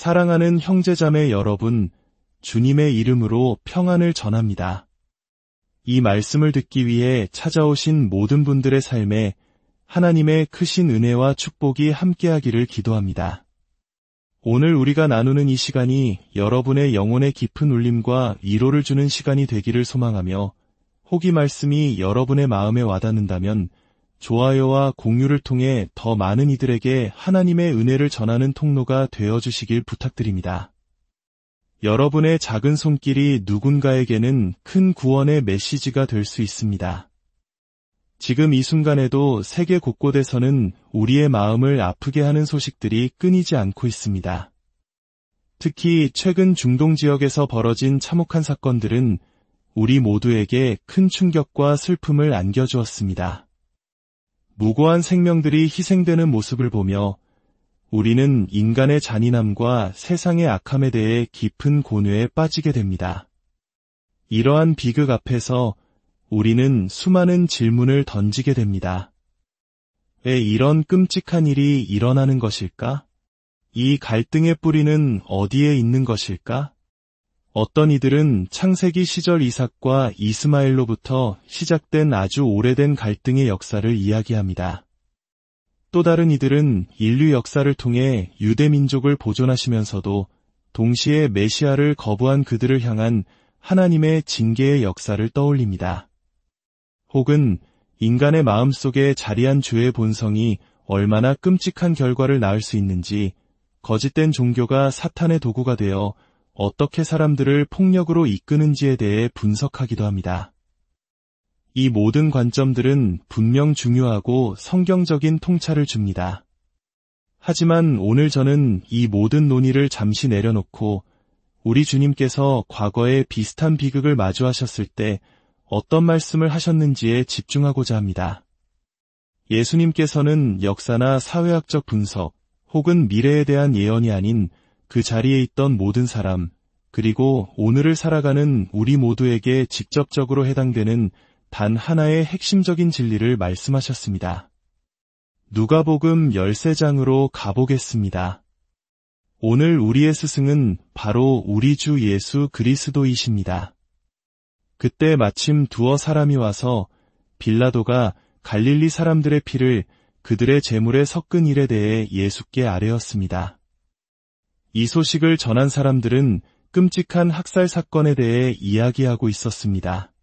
사랑하는 형제자매 여러분, 주님의 이름으로 평안을 전합니다. 이 말씀을 듣기 위해 찾아오신 모든 분들의 삶에 하나님의 크신 은혜와 축복이 함께하기를 기도합니다. 오늘 우리가 나누는 이 시간이 여러분의 영혼의 깊은 울림과 위로를 주는 시간이 되기를 소망하며, 혹 이 말씀이 여러분의 마음에 와닿는다면 좋아요와 공유를 통해 더 많은 이들에게 하나님의 은혜를 전하는 통로가 되어주시길 부탁드립니다. 여러분의 작은 손길이 누군가에게는 큰 구원의 메시지가 될 수 있습니다. 지금 이 순간에도 세계 곳곳에서는 우리의 마음을 아프게 하는 소식들이 끊이지 않고 있습니다. 특히 최근 중동 지역에서 벌어진 참혹한 사건들은 우리 모두에게 큰 충격과 슬픔을 안겨주었습니다. 무고한 생명들이 희생되는 모습을 보며 우리는 인간의 잔인함과 세상의 악함에 대해 깊은 고뇌에 빠지게 됩니다. 이러한 비극 앞에서 우리는 수많은 질문을 던지게 됩니다. 왜 이런 끔찍한 일이 일어나는 것일까? 이 갈등의 뿌리는 어디에 있는 것일까? 어떤 이들은 창세기 시절 이삭과 이스마엘로부터 시작된 아주 오래된 갈등의 역사를 이야기합니다. 또 다른 이들은 인류 역사를 통해 유대 민족을 보존하시면서도 동시에 메시아를 거부한 그들을 향한 하나님의 징계의 역사를 떠올립니다. 혹은 인간의 마음속에 자리한 죄의 본성이 얼마나 끔찍한 결과를 낳을 수 있는지, 거짓된 종교가 사탄의 도구가 되어 어떻게 사람들을 폭력으로 이끄는지에 대해 분석하기도 합니다. 이 모든 관점들은 분명 중요하고 성경적인 통찰을 줍니다. 하지만 오늘 저는 이 모든 논의를 잠시 내려놓고 우리 주님께서 과거에 비슷한 비극을 마주하셨을 때 어떤 말씀을 하셨는지에 집중하고자 합니다. 예수님께서는 역사나 사회학적 분석 혹은 미래에 대한 예언이 아닌 그 자리에 있던 모든 사람, 그리고 오늘을 살아가는 우리 모두에게 직접적으로 해당되는 단 하나의 핵심적인 진리를 말씀하셨습니다. 누가복음 13장으로 가보겠습니다. 오늘 우리의 스승은 바로 우리 주 예수 그리스도이십니다. 그때 마침 두어 사람이 와서 빌라도가 갈릴리 사람들의 피를 그들의 제물에 섞은 일에 대해 예수께 아뢰었습니다. 이 소식을 전한 사람들은 끔찍한 학살 사건에 대해 이야기하고 있었습니다.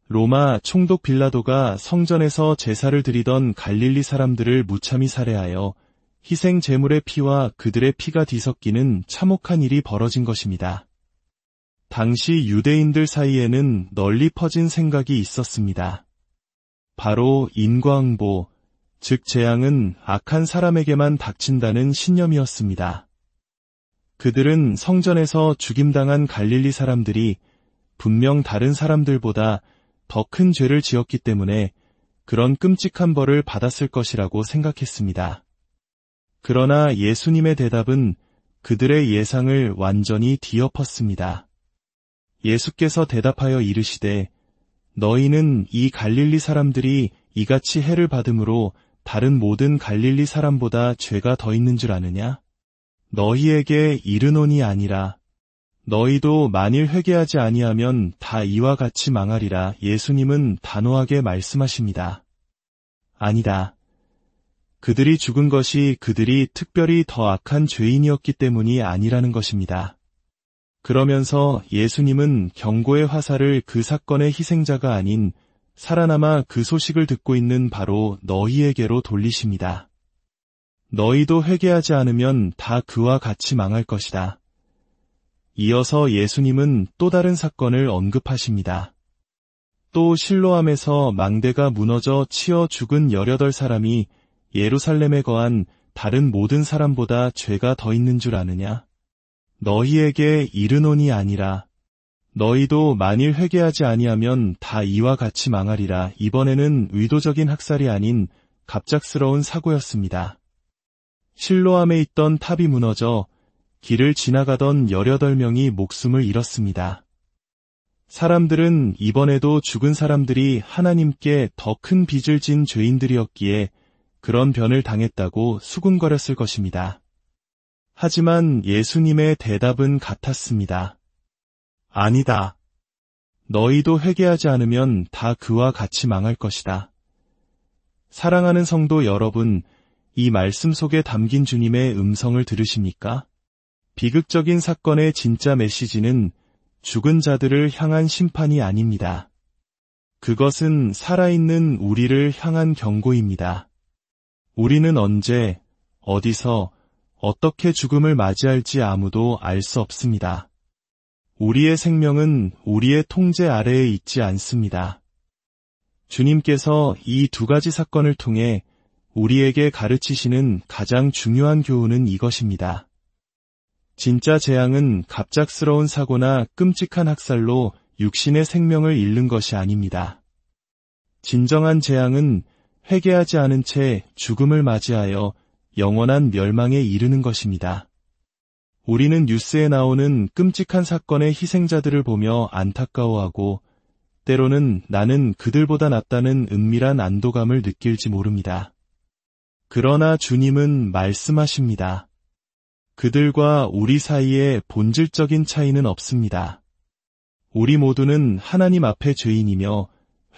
로마 총독 빌라도가 성전에서 제사를 드리던 갈릴리 사람들을 무참히 살해하여 희생 제물의 피와 그들의 피가 뒤섞이는 참혹한 일이 벌어진 것입니다. 당시 유대인들 사이에는 널리 퍼진 생각이 있었습니다. 바로 인과응보, 즉 재앙은 악한 사람에게만 닥친다는 신념이었습니다. 그들은 성전에서 죽임당한 갈릴리 사람들이 분명 다른 사람들보다 더 큰 죄를 지었기 때문에 그런 끔찍한 벌을 받았을 것이라고 생각했습니다. 그러나 예수님의 대답은 그들의 예상을 완전히 뒤엎었습니다. 예수께서 대답하여 이르시되 너희는 이 갈릴리 사람들이 이같이 해를 받음으로 다른 모든 갈릴리 사람보다 죄가 더 있는 줄 아느냐? 너희에게 이르노니 아니라 너희도 만일 회개하지 아니하면 다 이와 같이 망하리라. 예수님은 단호하게 말씀하십니다. 아니다. 그들이 죽은 것이 그들이 특별히 더 악한 죄인이었기 때문이 아니라는 것입니다. 그러면서 예수님은 경고의 화살을 그 사건의 희생자가 아닌 살아남아 그 소식을 듣고 있는 바로 너희에게로 돌리십니다. 너희도 회개하지 않으면 다 그와 같이 망할 것이다. 이어서 예수님은 또 다른 사건을 언급하십니다. 또 실로암에서 망대가 무너져 치어 죽은 18사람이 예루살렘에 거한 다른 모든 사람보다 죄가 더 있는 줄 아느냐? 너희에게 이르노니 아니라 너희도 만일 회개하지 아니하면 다 이와 같이 망하리라. 이번에는 의도적인 학살이 아닌 갑작스러운 사고였습니다. 실로암에 있던 탑이 무너져 길을 지나가던 18명이 목숨을 잃었습니다. 사람들은 이번에도 죽은 사람들이 하나님께 더 큰 빚을 진 죄인들이었기에 그런 변을 당했다고 수군거렸을 것입니다. 하지만 예수님의 대답은 같았습니다. 아니다. 너희도 회개하지 않으면 다 그와 같이 망할 것이다. 사랑하는 성도 여러분, 이 말씀 속에 담긴 주님의 음성을 들으십니까? 비극적인 사건의 진짜 메시지는 죽은 자들을 향한 심판이 아닙니다. 그것은 살아있는 우리를 향한 경고입니다. 우리는 언제, 어디서, 어떻게 죽음을 맞이할지 아무도 알 수 없습니다. 우리의 생명은 우리의 통제 아래에 있지 않습니다. 주님께서 이 두 가지 사건을 통해 우리에게 가르치시는 가장 중요한 교훈은 이것입니다. 진짜 재앙은 갑작스러운 사고나 끔찍한 학살로 육신의 생명을 잃는 것이 아닙니다. 진정한 재앙은 회개하지 않은 채 죽음을 맞이하여 영원한 멸망에 이르는 것입니다. 우리는 뉴스에 나오는 끔찍한 사건의 희생자들을 보며 안타까워하고 때로는 나는 그들보다 낫다는 은밀한 안도감을 느낄지 모릅니다. 그러나 주님은 말씀하십니다. 그들과 우리 사이에 본질적인 차이는 없습니다. 우리 모두는 하나님 앞에 죄인이며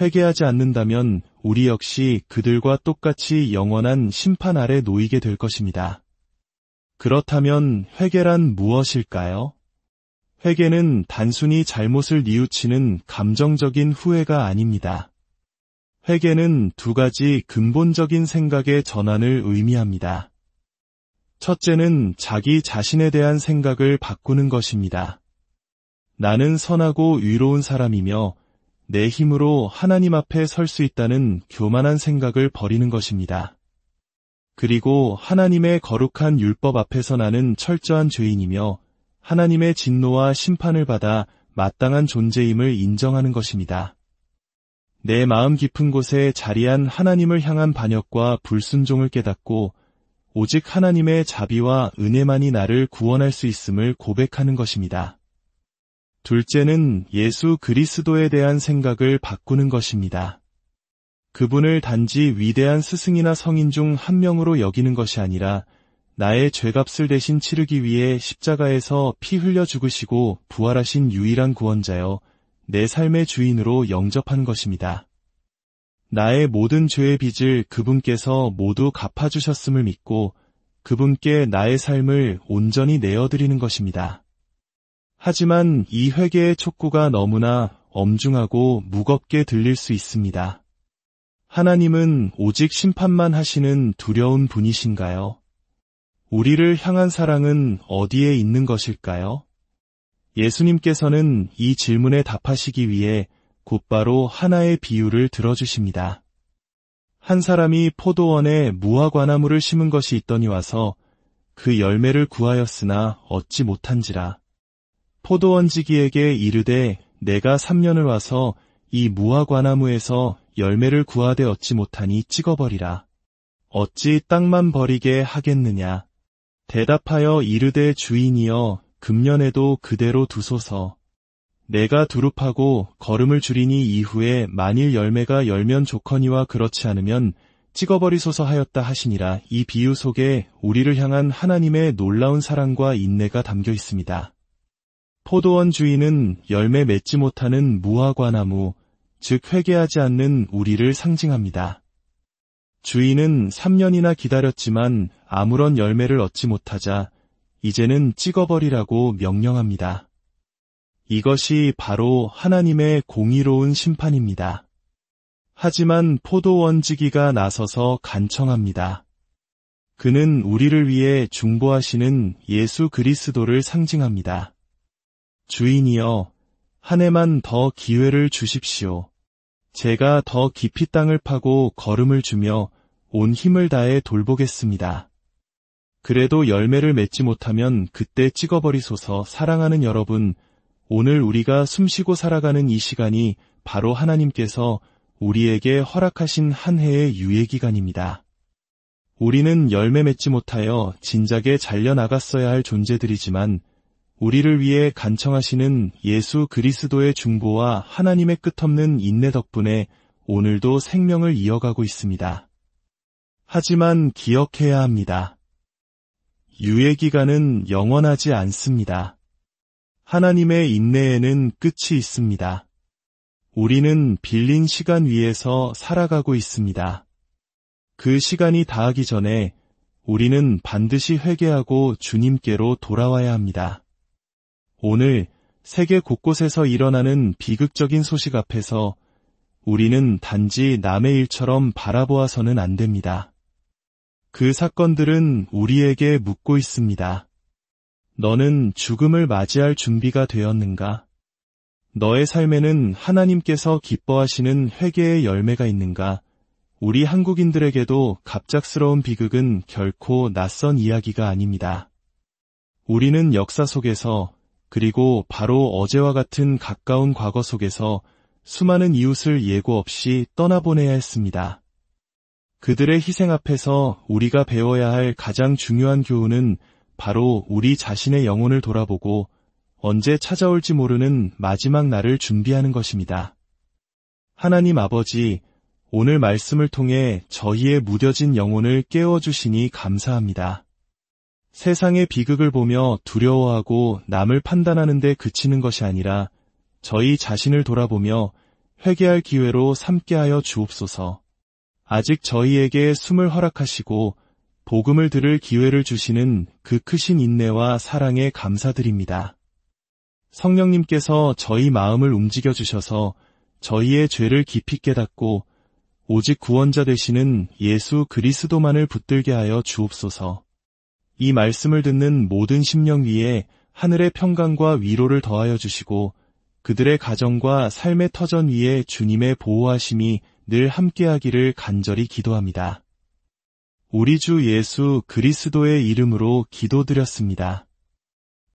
회개하지 않는다면 우리 역시 그들과 똑같이 영원한 심판 아래 놓이게 될 것입니다. 그렇다면 회개란 무엇일까요? 회개는 단순히 잘못을 뉘우치는 감정적인 후회가 아닙니다. 회개는 두 가지 근본적인 생각의 전환을 의미합니다. 첫째는 자기 자신에 대한 생각을 바꾸는 것입니다. 나는 선하고 의로운 사람이며 내 힘으로 하나님 앞에 설 수 있다는 교만한 생각을 버리는 것입니다. 그리고 하나님의 거룩한 율법 앞에서 나는 철저한 죄인이며 하나님의 진노와 심판을 받아 마땅한 존재임을 인정하는 것입니다. 내 마음 깊은 곳에 자리한 하나님을 향한 반역과 불순종을 깨닫고 오직 하나님의 자비와 은혜만이 나를 구원할 수 있음을 고백하는 것입니다. 둘째는 예수 그리스도에 대한 생각을 바꾸는 것입니다. 그분을 단지 위대한 스승이나 성인 중 한 명으로 여기는 것이 아니라 나의 죄값을 대신 치르기 위해 십자가에서 피 흘려 죽으시고 부활하신 유일한 구원자여 내 삶의 주인으로 영접하는 것입니다. 나의 모든 죄의 빚을 그분께서 모두 갚아주셨음을 믿고 그분께 나의 삶을 온전히 내어드리는 것입니다. 하지만 이 회개의 촉구가 너무나 엄중하고 무겁게 들릴 수 있습니다. 하나님은 오직 심판만 하시는 두려운 분이신가요? 우리를 향한 사랑은 어디에 있는 것일까요? 예수님께서는 이 질문에 답하시기 위해 곧바로 하나의 비유를 들어주십니다. 한 사람이 포도원에 무화과나무를 심은 것이 있더니 와서 그 열매를 구하였으나 얻지 못한지라. 포도원지기에게 이르되 내가 3년을 와서 이 무화과나무에서 열매를 구하되 얻지 못하니 찍어버리라. 어찌 땅만 버리게 하겠느냐. 대답하여 이르되 주인이여 금년에도 그대로 두소서. 내가 두릅하고 거름을 줄이니 이후에 만일 열매가 열면 좋거니와 그렇지 않으면 찍어버리소서 하였다 하시니라. 이 비유 속에 우리를 향한 하나님의 놀라운 사랑과 인내가 담겨 있습니다. 포도원 주인은 열매 맺지 못하는 무화과나무, 즉 회개하지 않는 우리를 상징합니다. 주인은 3년이나 기다렸지만 아무런 열매를 얻지 못하자 이제는 찍어버리라고 명령합니다. 이것이 바로 하나님의 공의로운 심판입니다. 하지만 포도원지기가 나서서 간청합니다. 그는 우리를 위해 중보하시는 예수 그리스도를 상징합니다. 주인이여, 한 해만 더 기회를 주십시오. 제가 더 깊이 땅을 파고 거름을 주며 온 힘을 다해 돌보겠습니다. 그래도 열매를 맺지 못하면 그때 찍어버리소서. 사랑하는 여러분, 오늘 우리가 숨쉬고 살아가는 이 시간이 바로 하나님께서 우리에게 허락하신 한 해의 유예기간입니다. 우리는 열매 맺지 못하여 진작에 잘려나갔어야 할 존재들이지만 우리를 위해 간청하시는 예수 그리스도의 중보와 하나님의 끝없는 인내 덕분에 오늘도 생명을 이어가고 있습니다. 하지만 기억해야 합니다. 유예기간은 영원하지 않습니다. 하나님의 인내에는 끝이 있습니다. 우리는 빌린 시간 위에서 살아가고 있습니다. 그 시간이 다하기 전에 우리는 반드시 회개하고 주님께로 돌아와야 합니다. 오늘 세계 곳곳에서 일어나는 비극적인 소식 앞에서 우리는 단지 남의 일처럼 바라보아서는 안 됩니다. 그 사건들은 우리에게 묻고 있습니다. 너는 죽음을 맞이할 준비가 되었는가? 너의 삶에는 하나님께서 기뻐하시는 회개의 열매가 있는가? 우리 한국인들에게도 갑작스러운 비극은 결코 낯선 이야기가 아닙니다. 우리는 역사 속에서, 그리고 바로 어제와 같은 가까운 과거 속에서 수많은 이웃을 예고 없이 떠나보내야 했습니다. 그들의 희생 앞에서 우리가 배워야 할 가장 중요한 교훈은 바로 우리 자신의 영혼을 돌아보고 언제 찾아올지 모르는 마지막 날을 준비하는 것입니다. 하나님 아버지, 오늘 말씀을 통해 저희의 무뎌진 영혼을 깨워주시니 감사합니다. 세상의 비극을 보며 두려워하고 남을 판단하는 데 그치는 것이 아니라 저희 자신을 돌아보며 회개할 기회로 삼게 하여 주옵소서. 아직 저희에게 숨을 허락하시고 복음을 들을 기회를 주시는 그 크신 인내와 사랑에 감사드립니다. 성령님께서 저희 마음을 움직여 주셔서 저희의 죄를 깊이 깨닫고 오직 구원자 되시는 예수 그리스도만을 붙들게 하여 주옵소서. 이 말씀을 듣는 모든 심령 위에 하늘의 평강과 위로를 더하여 주시고 그들의 가정과 삶의 터전 위에 주님의 보호하심이 늘 함께하기를 간절히 기도합니다. 우리 주 예수 그리스도의 이름으로 기도드렸습니다.